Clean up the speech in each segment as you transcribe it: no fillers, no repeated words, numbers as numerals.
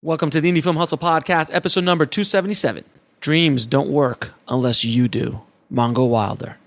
Welcome to the Indie Film Hustle Podcast, episode number 277. Dreams don't work unless you do. Mongo Wilder.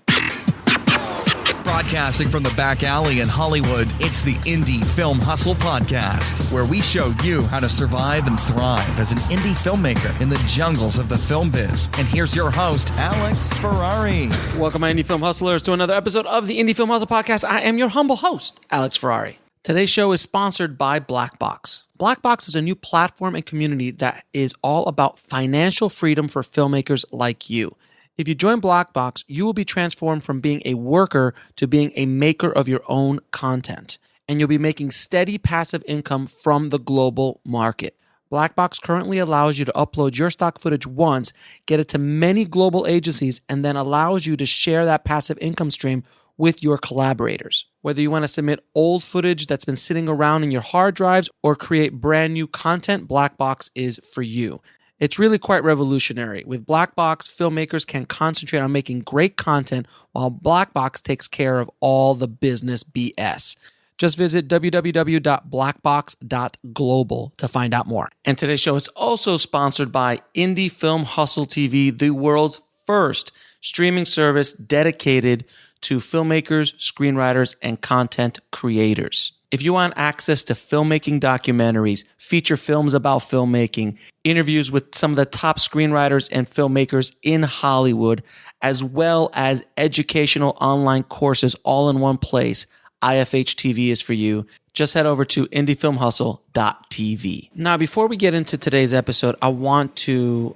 Broadcasting from the back alley in Hollywood, it's the Indie Film Hustle Podcast, where we show you how to survive and thrive as an indie filmmaker in the jungles of the film biz. And here's your host, Alex Ferrari. Welcome, my Indie Film Hustlers, to another episode of the Indie Film Hustle Podcast. I am your humble host, Alex Ferrari. Today's show is sponsored by Blackbox. Blackbox is a new platform and community that is all about financial freedom for filmmakers like you. If you join Blackbox, you will be transformed from being a worker to being a maker of your own content. And you'll be making steady passive income from the global market. Blackbox currently allows you to upload your stock footage once, get it to many global agencies, and then allows you to share that passive income stream with your collaborators. Whether you want to submit old footage that's been sitting around in your hard drives or create brand new content, Blackbox is for you. It's really quite revolutionary. With Blackbox, filmmakers can concentrate on making great content while Blackbox takes care of all the business BS. Just visit www.blackbox.global to find out more. And today's show is also sponsored by Indie Film Hustle TV, the world's first streaming service dedicated to filmmakers, screenwriters, and content creators. If you want access to filmmaking documentaries, feature films about filmmaking, interviews with some of the top screenwriters and filmmakers in Hollywood, as well as educational online courses all in one place, IFHTV is for you. Just head over to indiefilmhustle.tv. Now, before we get into today's episode, I want to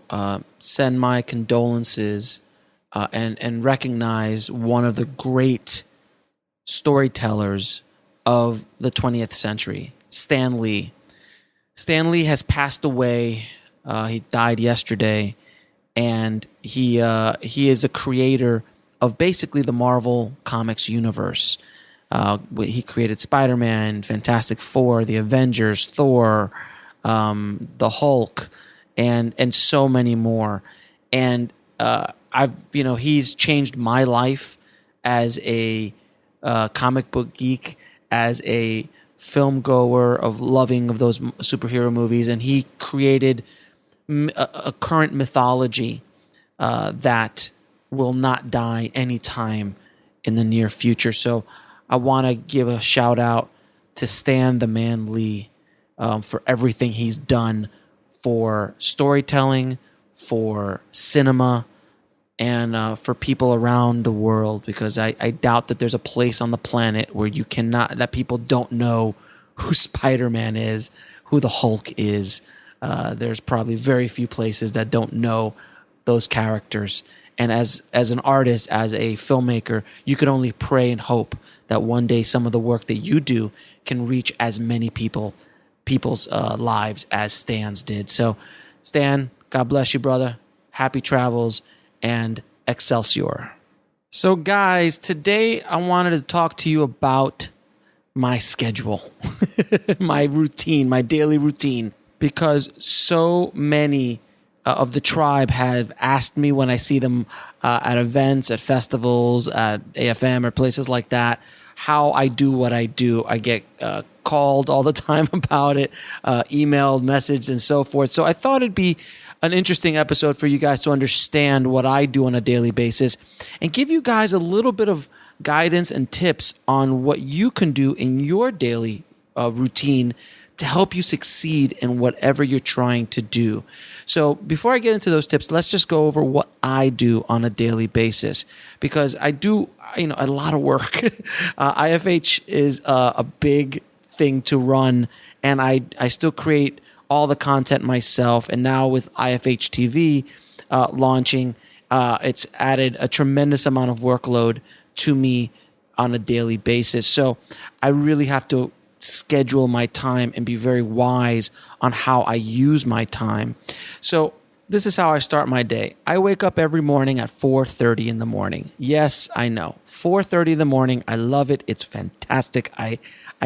send my condolences and recognize one of the great storytellers of the 20th century, Stan Lee. Stan Lee has passed away. He died yesterday, and he is the creator of basically the Marvel Comics universe. He created Spider-Man, Fantastic Four, the Avengers, Thor, the Hulk, and so many more. And he's changed my life as a comic book geek, as a film goer of loving of those superhero movies, and he created a current mythology that will not die anytime in the near future. So I want to give a shout out to Stan the Man Lee for everything he's done for storytelling, for cinema, and for people around the world, because I doubt that there's a place on the planet where that people don't know who Spider-Man is, who the Hulk is. There's probably very few places that don't know those characters. And as an artist, as a filmmaker, you can only pray and hope that one day some of the work that you do can reach as many people's lives as Stan's did. So, Stan, God bless you, brother. Happy travels. And Excelsior. So guys, today I wanted to talk to you about my schedule, my routine, my daily routine, because so many of the tribe have asked me when I see them at events, at festivals, at AFM or places like that, how I do what I do. I get called all the time about it, emailed, messaged, and so forth. So I thought it'd be an interesting episode for you guys to understand what I do on a daily basis and give you guys a little bit of guidance and tips on what you can do in your daily routine to help you succeed in whatever you're trying to do. So before I get into those tips, let's just go over what I do on a daily basis, because I do a lot of work. IFH is a big thing to run, and I still create all the content myself. And now with IFHTV launching, it's added a tremendous amount of workload to me on a daily basis. So I really have to schedule my time and be very wise on how I use my time. So this is how I start my day. I wake up every morning at 4:30 in the morning. Yes, I know. 4:30 in the morning. I love it. It's fantastic. I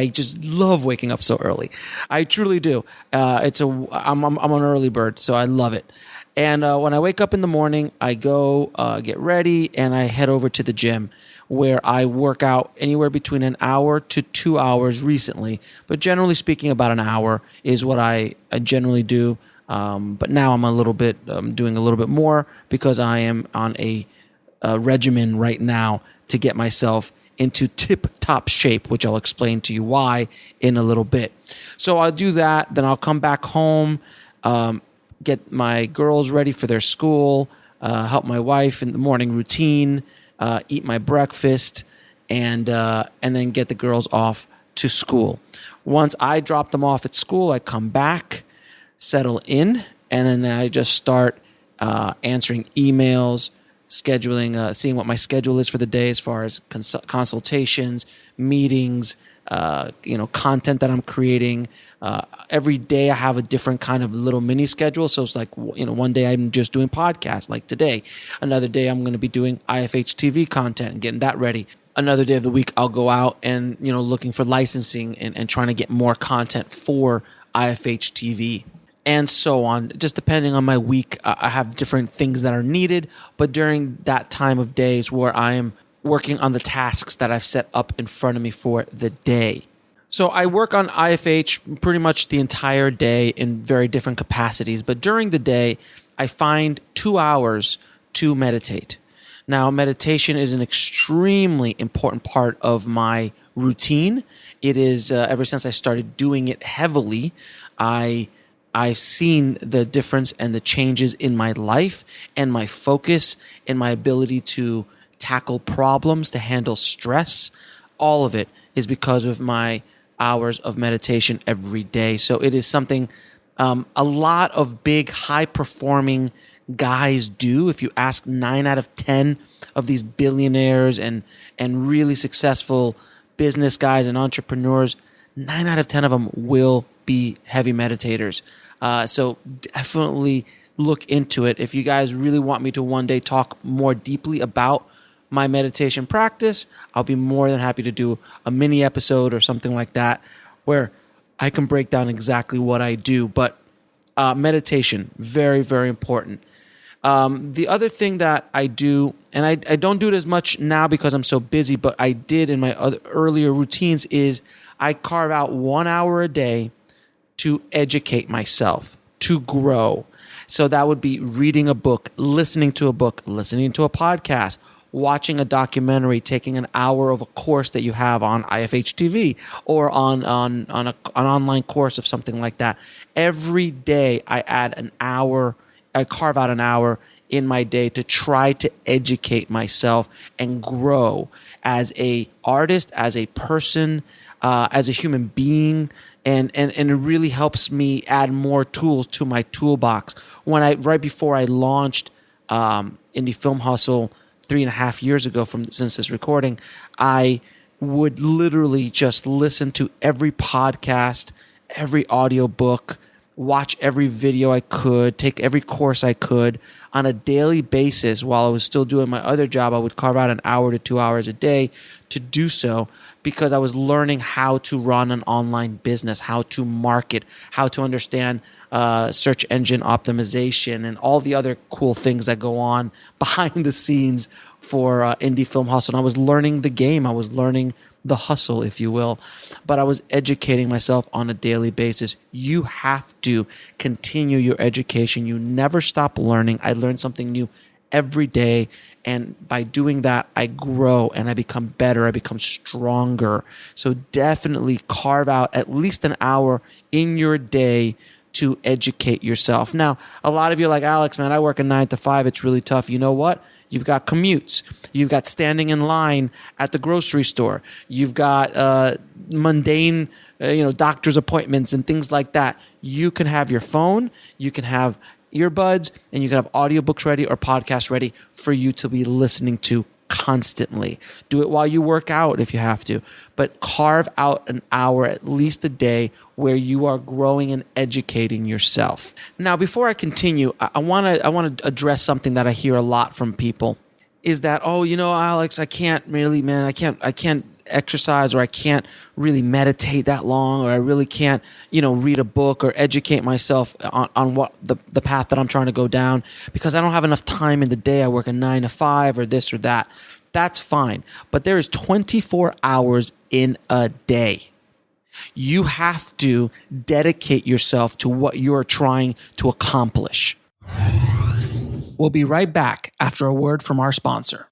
just love waking up so early. I truly do. I'm an early bird, so I love it. And when I wake up in the morning, I go get ready and I head over to the gym where I work out anywhere between an hour to 2 hours recently. But generally speaking, about an hour is what I generally do. But now I'm doing a little bit more because I am on a regimen right now to get myself into tip-top shape, which I'll explain to you why in a little bit. So I'll do that, then I'll come back home, get my girls ready for their school, help my wife in the morning routine, eat my breakfast, and then get the girls off to school. Once I drop them off at school, I come back, settle in, and then I just start answering emails, scheduling, seeing what my schedule is for the day as far as consultations, meetings, content that I'm creating. Every day I have a different kind of little mini schedule. So it's like, one day I'm just doing podcasts like today. Another day I'm going to be doing IFHTV content and getting that ready. Another day of the week I'll go out and, looking for licensing and trying to get more content for IFHTV. And so on, just depending on my week, I have different things that are needed. But during that time of days where I am working on the tasks that I've set up in front of me for the day. So I work on IFH pretty much the entire day in very different capacities. But during the day, I find 2 hours to meditate. Now, meditation is an extremely important part of my routine. It is, ever since I started doing it heavily, I've seen the difference and the changes in my life and my focus and my ability to tackle problems, to handle stress. All of it is because of my hours of meditation every day. So it is something a lot of big, high-performing guys do. If you ask 9 out of 10 of these billionaires and really successful business guys and entrepreneurs, 9 out of 10 of them will be heavy meditators. So definitely look into it. If you guys really want me to one day talk more deeply about my meditation practice, I'll be more than happy to do a mini episode or something like that where I can break down exactly what I do. But meditation, very, very important. The other thing that I do, and I don't do it as much now because I'm so busy, but I did in my earlier routines, is I carve out 1 hour a day to educate myself, to grow. So that would be reading a book, listening to a podcast, watching a documentary, taking an hour of a course that you have on IFHTV or on an online course of something like that. Every day I carve out an hour in my day to try to educate myself and grow as a artist, as a person, as a human being. And it really helps me add more tools to my toolbox. Right before I launched Indie Film Hustle 3.5 years ago since this recording, I would literally just listen to every podcast, every audiobook, watch every video I could, take every course I could on a daily basis. While I was still doing my other job, I would carve out an hour to 2 hours a day to do so, because I was learning how to run an online business, how to market, how to understand search engine optimization and all the other cool things that go on behind the scenes for Indie Film Hustle. And I was learning the game. I was learning the hustle, if you will. But I was educating myself on a daily basis. You have to continue your education. You never stop learning. I learn something new every day. And by doing that, I grow and I become better. I become stronger. So definitely carve out at least an hour in your day to educate yourself. Now, a lot of you are like, Alex, man, I work a 9 to 5. It's really tough. You know what? You've got commutes. You've got standing in line at the grocery store. You've got mundane, doctor's appointments and things like that. You can have your phone. You can have earbuds, and you can have audiobooks ready or podcasts ready for you to be listening to constantly. Do it while you work out if you have to, but carve out an hour at least a day where you are growing and educating yourself. Now, before I continue, I want to address something that I hear a lot from people is that, Alex, I can't exercise, or I can't really meditate that long, or I really can't, read a book or educate myself on what the path that I'm trying to go down because I don't have enough time in the day. I work a 9 to 5 or this or that. That's fine. But there is 24 hours in a day. You have to dedicate yourself to what you're trying to accomplish. We'll be right back after a word from our sponsor.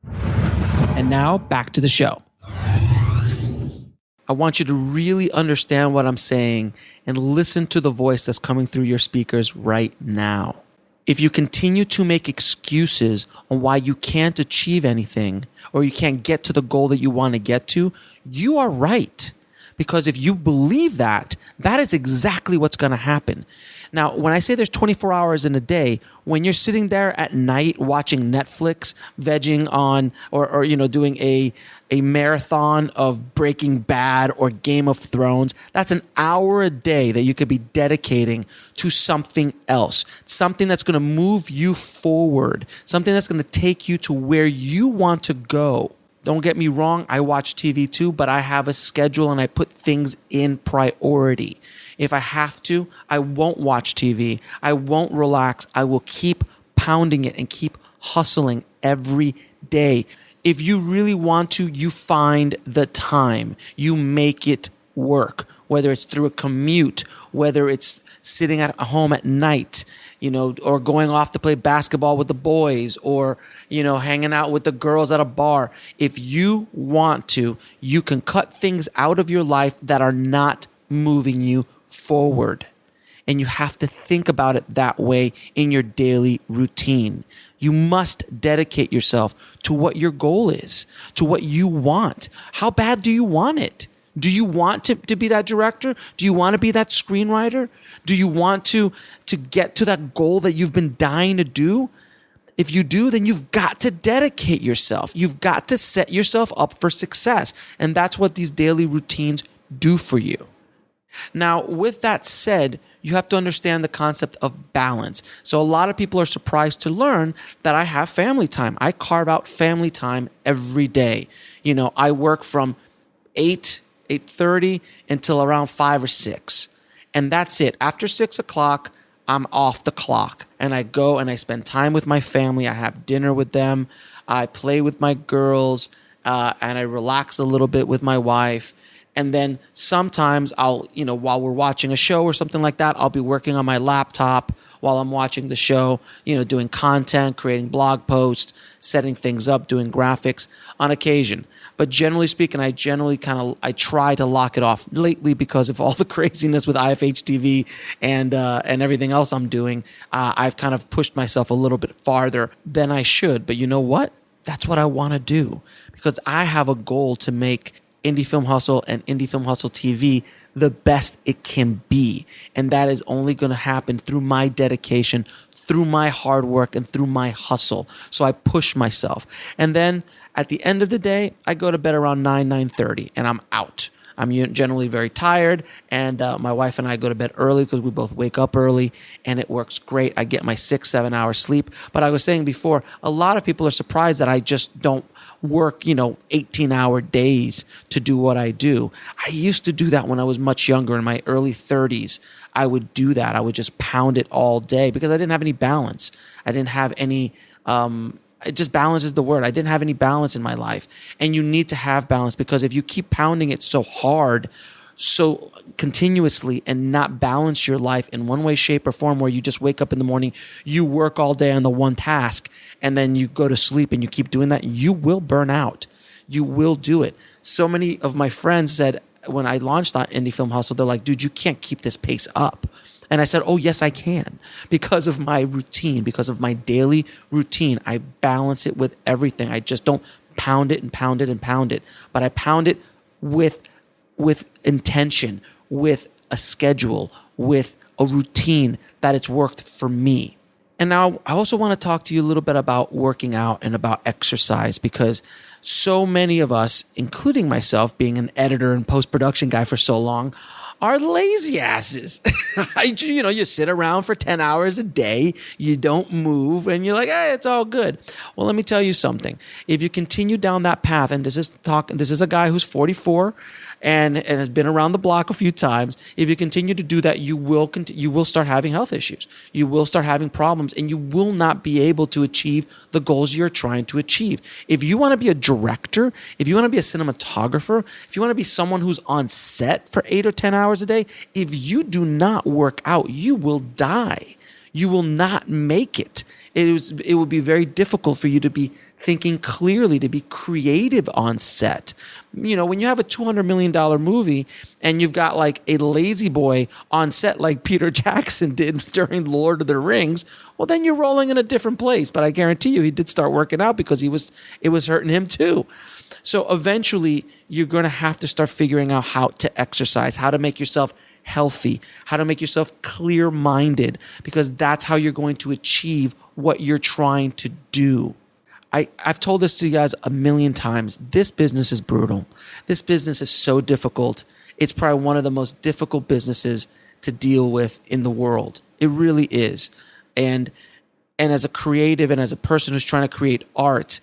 And now back to the show. I want you to really understand what I'm saying and listen to the voice that's coming through your speakers right now. If you continue to make excuses on why you can't achieve anything or you can't get to the goal that you want to get to, you are right. Because if you believe that, that is exactly what's going to happen. Now, when I say there's 24 hours in a day, when you're sitting there at night watching Netflix, vegging on, or doing a marathon of Breaking Bad or Game of Thrones, that's an hour a day that you could be dedicating to something else, something that's going to move you forward, something that's going to take you to where you want to go. Don't get me wrong, I watch TV too, but I have a schedule and I put things in priority. If I have to, I won't watch TV. I won't relax. I will keep pounding it and keep hustling every day. If you really want to, you find the time. You make it work, whether it's through a commute, whether it's sitting at home at night, or going off to play basketball with the boys, or, hanging out with the girls at a bar. If you want to, you can cut things out of your life that are not moving you forward. And you have to think about it that way in your daily routine. You must dedicate yourself to what your goal is, to what you want. How bad do you want it? Do you want to be that director? Do you want to be that screenwriter? Do you want to get to that goal that you've been dying to do? If you do, then you've got to dedicate yourself. You've got to set yourself up for success. And that's what these daily routines do for you. Now, with that said, you have to understand the concept of balance. So a lot of people are surprised to learn that I have family time. I carve out family time every day. I work from 8:30 until around 5 or 6. And that's it. After 6 o'clock, I'm off the clock. And I go and I spend time with my family. I have dinner with them. I play with my girls. And I relax a little bit with my wife. And then sometimes I'll, while we're watching a show or something like that, I'll be working on my laptop while I'm watching the show, doing content, creating blog posts, setting things up, doing graphics on occasion. But generally speaking, I try to lock it off lately because of all the craziness with IFHTV and everything else I'm doing. I've kind of pushed myself a little bit farther than I should. But you know what? That's what I want to do because I have a goal to make Indie Film Hustle and Indie Film Hustle TV the best it can be. And that is only going to happen through my dedication, through my hard work, and through my hustle. So I push myself. And then at the end of the day, I go to bed around 9:30, and I'm out. I'm generally very tired, and my wife and I go to bed early because we both wake up early, and it works great. I get my 6-7 hours sleep. But I was saying before, a lot of people are surprised that I just don't work, 18-hour days to do what I do. I used to do that when I was much younger, in my early 30s. I would do that. I would just pound it all day because I didn't have any balance. I didn't have any just balance is the word. I didn't have any balance in my life. And you need to have balance because if you keep pounding it so hard, so continuously and not balance your life in one way, shape, or form where you just wake up in the morning, you work all day on the one task, and then you go to sleep and you keep doing that, you will burn out. You will do it. So many of my friends said when I launched that Indie Film Hustle, they're like, dude, you can't keep this pace up. And I said, oh, yes, I can. Because of my routine, because of my daily routine, I balance it with everything. I just don't pound it and pound it and pound it. But I pound it with intention, with a schedule, with a routine that it's worked for me. And now I also want to talk to you a little bit about working out and about exercise because so many of us, including myself, being an editor and post-production guy for so long, are lazy asses. You sit around for 10 hours a day, you don't move, and you're like, hey, it's all good. Well, let me tell you something. If you continue down that path, and this is a guy who's 44 and has been around the block a few times. If you continue to do that, you will start having health issues. You will start having problems, and you will not be able to achieve the goals you're trying to achieve. If you want to be a director, if you want to be a cinematographer, if you want to be someone who's on set for 8 or 10 hours a day, if you do not work out, you will die. You will not make it. It will be very difficult for you to be thinking clearly, to be creative on set. When you have a $200 million movie and you've got like a lazy boy on set like Peter Jackson did during Lord of the Rings, well, then you're rolling in a different place. But I guarantee you he did start working out because it was hurting him too. So eventually you're going to have to start figuring out how to exercise, how to make yourself healthy, how to make yourself clear-minded, because that's how you're going to achieve what you're trying to do. I've told this to you guys a million times. This business is brutal. This business is so difficult. It's probably one of the most difficult businesses to deal with in the world. It really is. And as a creative and as a person who's trying to create art,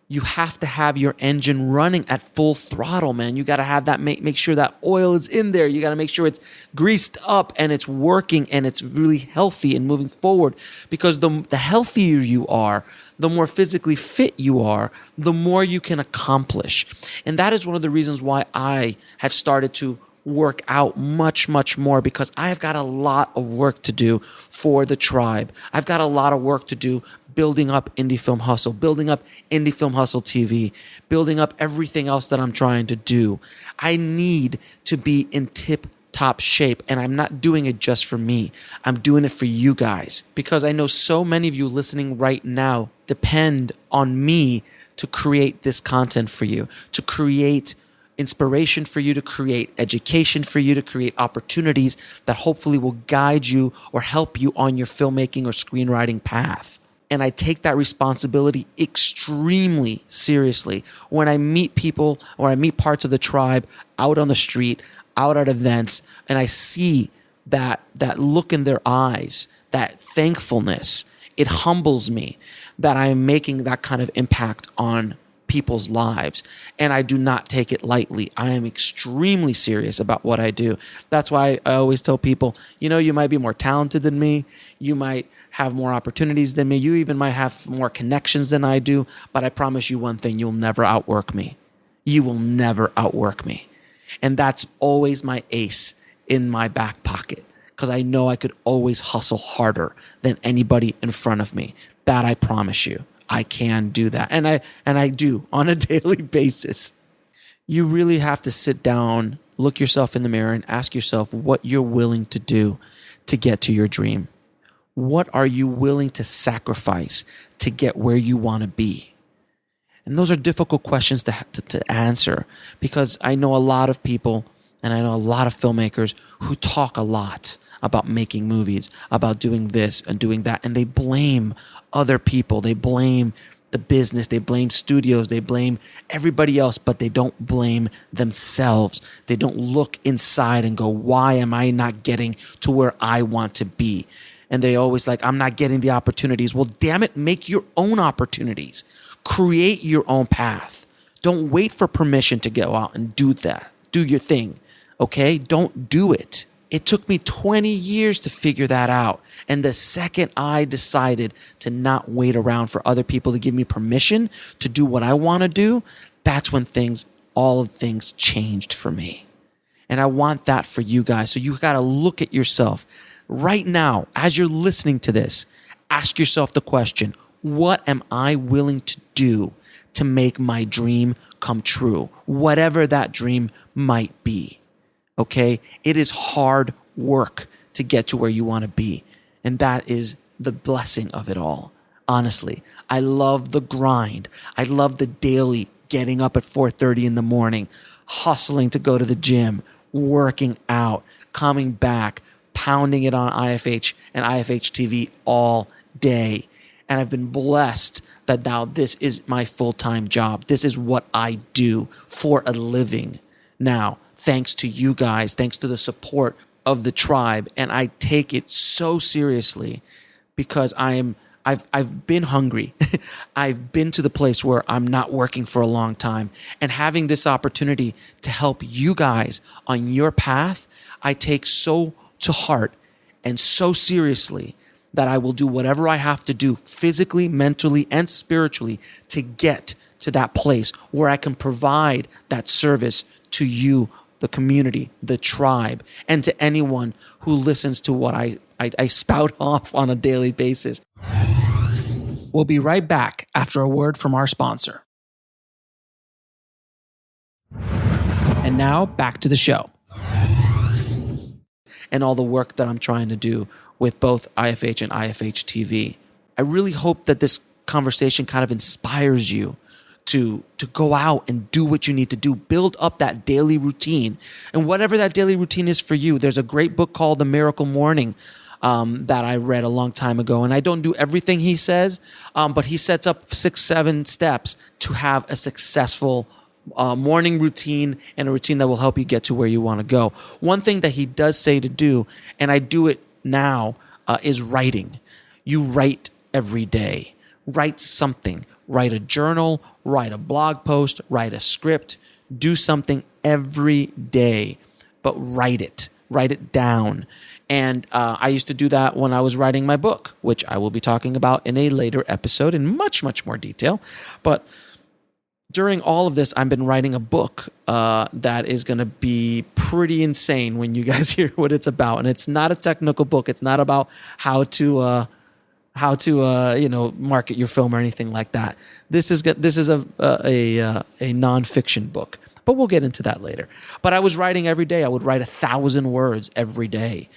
you have to have your engine running at full throttle, man. You got to have that, make sure that oil is in there. You got to make sure it's greased up and it's working and it's really healthy and moving forward. Because the healthier you are, the more physically fit you are, the more you can accomplish. And that is one of the reasons why I have started to work out much, much more, because I have got a lot of work to do for the tribe. I've got a lot of work to do building up Indie Film Hustle, building up Indie Film Hustle TV, building up everything else that I'm trying to do. I need to be in tip-top shape, and I'm not doing it just for me. I'm doing it for you guys, because I know so many of you listening right now depend on me to create this content for you, to create inspiration for you, to create education for you, to create opportunities that hopefully will guide you or help you on your filmmaking or screenwriting path. And I take that responsibility extremely seriously. When I meet people or I meet parts of the tribe out on the street, out at events, and I see that look in their eyes, that thankfulness, it humbles me that I am making that kind of impact on people's lives. And I do not take it lightly. I am extremely serious about what I do. That's why I always tell people, you might be more talented than me. You might have more opportunities than me. You even might have more connections than I do. But I promise you one thing, you'll never outwork me. You will never outwork me. And that's always my ace in my back pocket, because I know I could always hustle harder than anybody in front of me. That I promise you. I can do that. And I do on a daily basis. You really have to sit down, look yourself in the mirror, and ask yourself what you're willing to do to get to your dream. What are you willing to sacrifice to get where you want to be? And those are difficult questions to answer, because I know a lot of people and I know a lot of filmmakers who talk a lot about making movies, about doing this and doing that, and they blame other people. They blame the business, they blame studios, they blame everybody else, but they don't blame themselves. They don't look inside and go, why am I not getting to where I want to be? And they always like, I'm not getting the opportunities. Well, damn it, make your own opportunities. Create your own path. Don't wait for permission to go out and do that. Do your thing, okay? Don't do it. It took me 20 years to figure that out. And the second I decided to not wait around for other people to give me permission to do what I want to do, that's when all of things changed for me. And I want that for you guys. So you got to look at yourself right now as you're listening to this. Ask yourself the question, what am I willing to do to make my dream come true? Whatever that dream might be. Okay? It is hard work to get to where you want to be. And that is the blessing of it all. Honestly, I love the grind. I love the daily getting up at 4:30 in the morning, hustling to go to the gym, working out, coming back, pounding it on IFH and IFHTV all day. And I've been blessed that now this is my full-time job. This is what I do for a living now. thanks to you guys, thanks to the support of the tribe. And I take it so seriously because I've been hungry. I've been to the place where I'm not working for a long time, and having this opportunity to help you guys on your path, I take so to heart and so seriously that I will do whatever I have to do physically, mentally, and spiritually to get to that place where I can provide that service to you, the community, the tribe, and to anyone who listens to what I spout off on a daily basis. We'll be right back after a word from our sponsor. And now back to the show. And all the work that I'm trying to do with both IFH and IFHTV. I really hope that this conversation kind of inspires you to go out and do what you need to do. Build up that daily routine. And whatever that daily routine is for you, there's a great book called The Miracle Morning that I read a long time ago. And I don't do everything he says, but he sets up 6-7 steps to have a successful morning routine, and a routine that will help you get to where you want to go. One thing that he does say to do, and I do it now, is writing. You write every day. Write something. Write a journal, write a blog post, write a script. Do something every day, but write it. Write it down. And I used to do that when I was writing my book, which I will be talking about in a later episode in much, much more detail. But during all of this, I've been writing a book that is going to be pretty insane when you guys hear what it's about. And it's not a technical book. It's not about how to market your film or anything like that. This is a nonfiction book, but we'll get into that later. But I was writing every day. I would write 1,000 words every day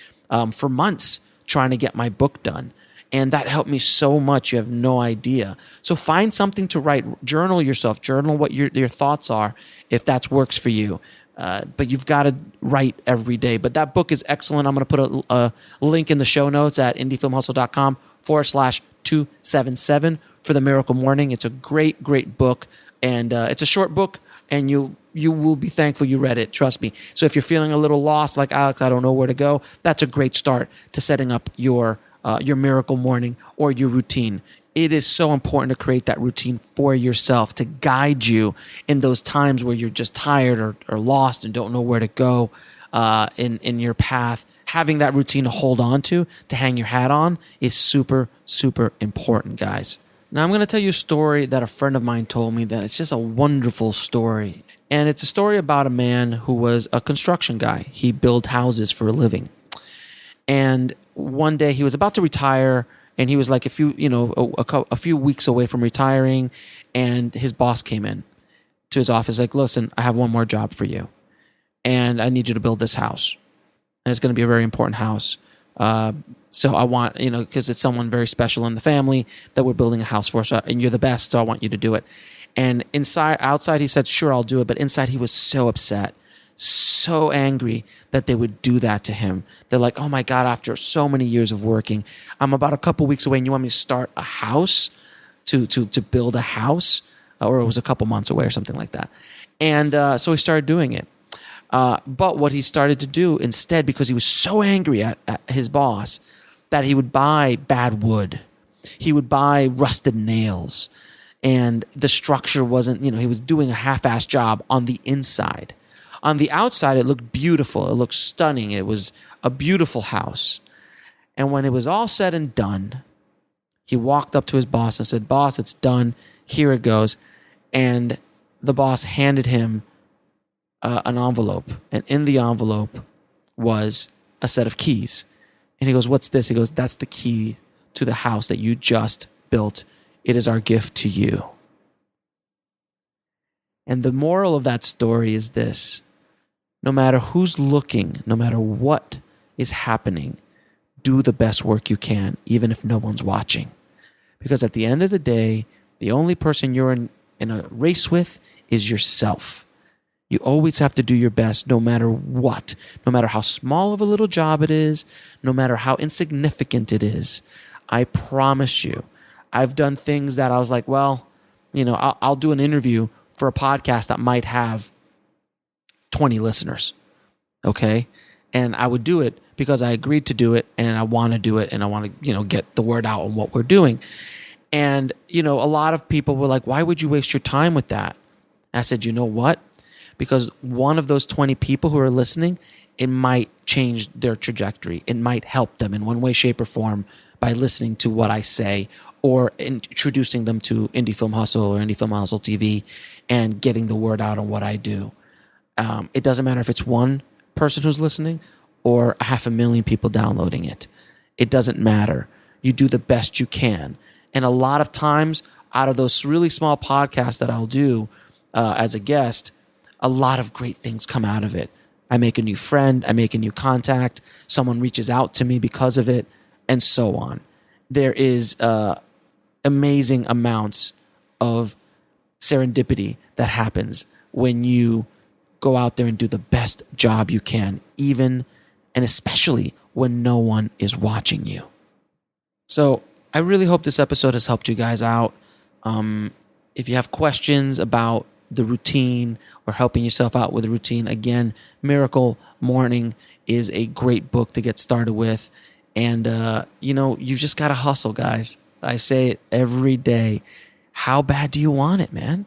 for months, trying to get my book done. And that helped me so much. You have no idea. So find something to write. Journal yourself. Journal what your thoughts are, if that works for you. But you've got to write every day. But that book is excellent. I'm going to put a link in the show notes at indiefilmhustle.com/277 for The Miracle Morning. It's a great, great book. And it's a short book, and you will be thankful you read it. Trust me. So if you're feeling a little lost, like Alex, I don't know where to go, that's a great start to setting up your miracle morning or your routine. It is so important to create that routine for yourself to guide you in those times where you're just tired or lost and don't know where to go in your path. Having that routine to hold on to hang your hat on, is super, super important, guys. Now, I'm going to tell you a story that a friend of mine told me that it's just a wonderful story. And it's a story about a man who was a construction guy. He built houses for a living. And one day he was about to retire, and he was like a few weeks away from retiring, and his boss came in to his office like, listen, I have one more job for you, and I need you to build this house. And it's going to be a very important house. So I want, because it's someone very special in the family that we're building a house for, and you're the best, so I want you to do it. And outside he said, sure, I'll do it. But inside he was so upset, so angry that they would do that to him. They're like, oh my God, after so many years of working, I'm about a couple weeks away and you want me to start a house, to build a house? Or it was a couple months away or something like that. And so he started doing it. But what he started to do instead, because he was so angry at his boss, that he would buy bad wood. He would buy rusted nails. And the structure wasn't, he was doing a half-assed job on the inside. On the outside, it looked beautiful. It looked stunning. It was a beautiful house. And when it was all said and done, he walked up to his boss and said, boss, it's done. Here it goes. And the boss handed him an envelope. And in the envelope was a set of keys. And he goes, what's this? He goes, that's the key to the house that you just built. It is our gift to you. And the moral of that story is this: no matter who's looking, no matter what is happening, do the best work you can, even if no one's watching. Because at the end of the day, the only person you're in a race with is yourself. You always have to do your best, no matter what, no matter how small of a little job it is, no matter how insignificant it is. I promise you, I've done things that I was like, well, I'll do an interview for a podcast that might have 20 listeners. Okay. And I would do it because I agreed to do it and I want to do it and I want to, get the word out on what we're doing. And, a lot of people were like, why would you waste your time with that? And I said, you know what? Because one of those 20 people who are listening, it might change their trajectory. It might help them in one way, shape, or form by listening to what I say or introducing them to Indie Film Hustle or Indie Film Hustle TV and getting the word out on what I do. It doesn't matter if it's one person who's listening or 500,000 people downloading it. It doesn't matter. You do the best you can. And a lot of times out of those really small podcasts that I'll do as a guest, a lot of great things come out of it. I make a new friend. I make a new contact. Someone reaches out to me because of it, and so on. There is amazing amounts of serendipity that happens when you go out there and do the best job you can, even and especially when no one is watching you. So I really hope this episode has helped you guys out. If you have questions about the routine or helping yourself out with the routine, again, Miracle Morning is a great book to get started with. And, you've just got to hustle, guys. I say it every day. How bad do you want it, man?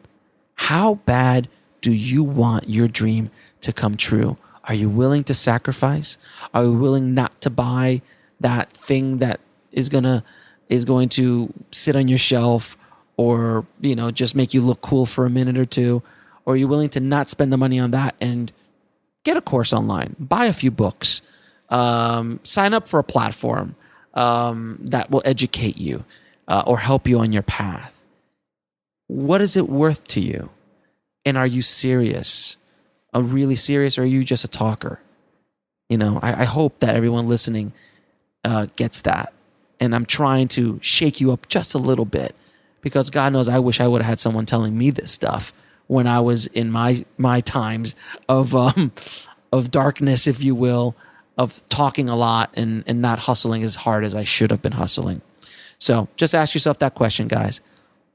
How bad do you want your dream to come true? Are you willing to sacrifice? Are you willing not to buy that thing that is going to sit on your shelf or, just make you look cool for a minute or two? Or are you willing to not spend the money on that and get a course online, buy a few books, sign up for a platform that will educate you or help you on your path? What is it worth to you? And are you serious? Really serious, or are you just a talker? I hope that everyone listening gets that. And I'm trying to shake you up just a little bit because God knows I wish I would have had someone telling me this stuff when I was in my times of darkness, if you will, of talking a lot and not hustling as hard as I should have been hustling. So just ask yourself that question, guys.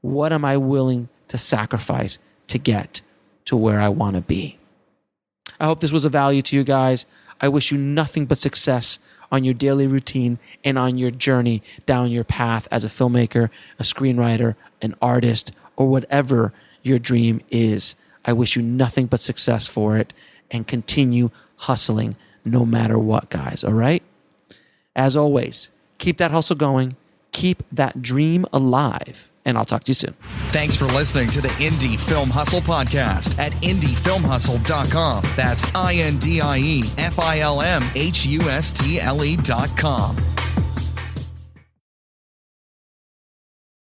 What am I willing to sacrifice to get to where I want to be? I hope this was of value to you guys. I wish you nothing but success on your daily routine and on your journey down your path as a filmmaker, a screenwriter, an artist, or whatever your dream is. I wish you nothing but success for it and continue hustling no matter what, guys. All right? As always, keep that hustle going. Keep that dream alive. And I'll talk to you soon. Thanks for listening to the Indie Film Hustle podcast at indiefilmhustle.com. That's INDIEFILMHUSTLE.com.